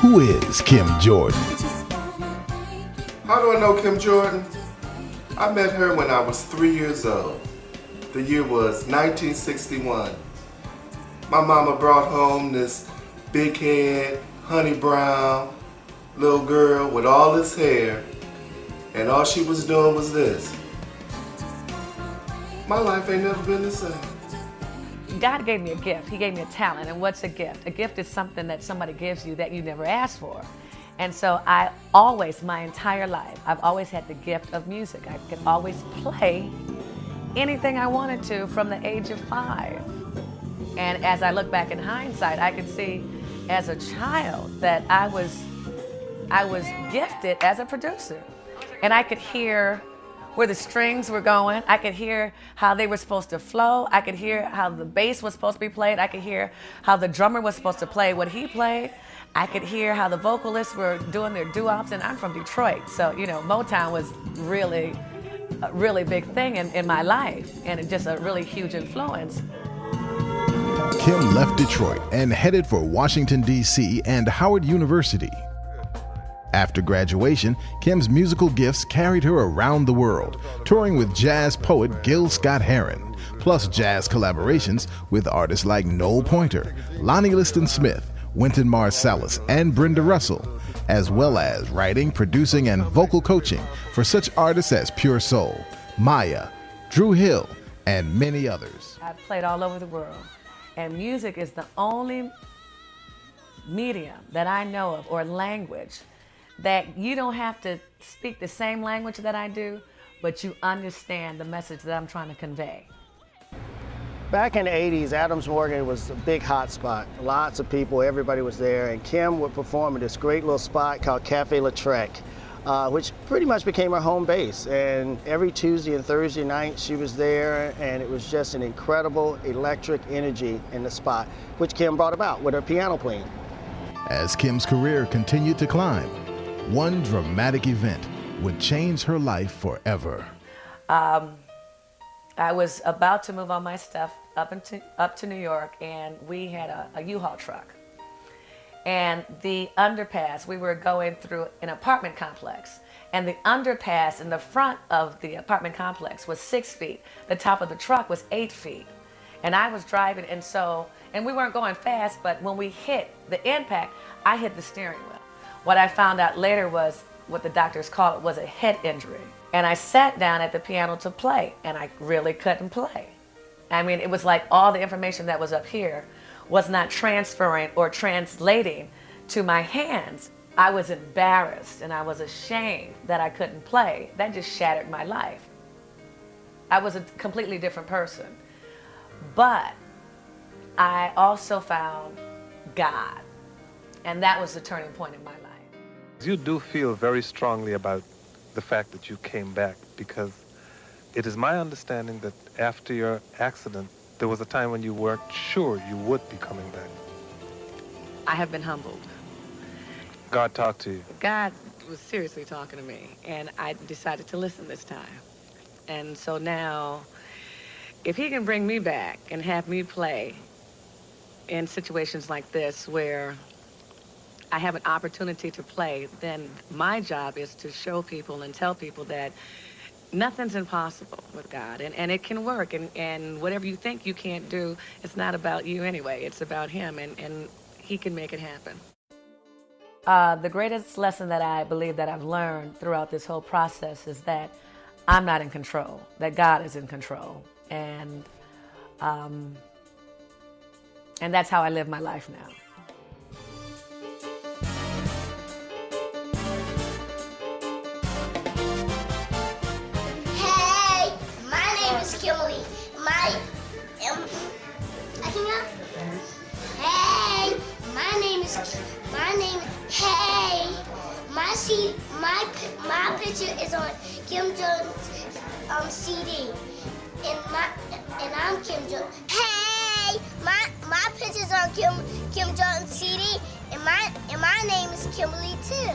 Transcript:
Who is Kim Jordan? How do I know Kim Jordan? I met her when I was 3 years old. The year was 1961. My mama brought home this big head, honey brown little girl with all this hair, and all she was doing was this. My life ain't never been the same. God gave me a gift. He gave me a talent. And what's a gift? A gift is something that somebody gives you that you never asked for. And so I always, my entire life, I've always had the gift of music. I could always play anything I wanted to from the age of 5. And as I look back in hindsight, I could see as a child that I was gifted as a producer. And I could hear where the strings were going. I could hear how they were supposed to flow. I could hear how the bass was supposed to be played. I could hear how the drummer was supposed to play what he played. I could hear how the vocalists were doing their doo-wops, and I'm from Detroit, so you know Motown was really a really big thing in my life, and it just a really huge influence. Kim left Detroit and headed for Washington, D.C. and Howard University. After graduation, Kim's musical gifts carried her around the world, touring with jazz poet Gil Scott-Heron, plus jazz collaborations with artists like Noel Pointer, Lonnie Liston Smith, Wynton Marsalis, and Brenda Russell, as well as writing, producing, and vocal coaching for such artists as Pure Soul, Maya, Drew Hill, and many others. I've played all over the world, and music is the only medium that I know of, or language, that you don't have to speak the same language that I do, but you understand the message that I'm trying to convey. Back in the 80s, Adams Morgan was a big hot spot. Lots of people, everybody was there, and Kim would perform at this great little spot called Cafe Lautrec, which pretty much became her home base. And every Tuesday and Thursday night she was there, and it was just an incredible electric energy in the spot, which Kim brought about with her piano playing. As Kim's career continued to climb, one dramatic event would change her life forever. I was about to move all my stuff up to New York, and we had a U-Haul truck. And the underpass, we were going through an apartment complex, and the underpass in the front of the apartment complex was 6 feet. The top of the truck was 8 feet. And I was driving, and we weren't going fast, but when we hit the impact, I hit the steering wheel. What I found out later was what the doctors call it was a head injury. And I sat down at the piano to play, and I really couldn't play. I mean, it was like all the information that was up here was not transferring or translating to my hands. I was embarrassed and I was ashamed that I couldn't play. That just shattered my life. I was a completely different person. But I also found God, and that was the turning point in my life. You do feel very strongly about the fact that you came back, because it is my understanding that after your accident, there was a time when you weren't sure you would be coming back. I have been humbled. God talked to you. God was seriously talking to me, and I decided to listen this time. And so now, if he can bring me back and have me play in situations like this where I have an opportunity to play, then my job is to show people and tell people that nothing's impossible with God, and it can work, and whatever you think you can't do, it's not about you anyway, it's about him, and he can make it happen. The greatest lesson that I believe that I've learned throughout this whole process is that I'm not in control, that God is in control, and that's how I live my life now. Kimberly, hey, my picture is on Kim Jordan's CD, and I'm Kim Jordan. Hey, my picture's on Kim Jordan's CD, and my name is Kimberly too.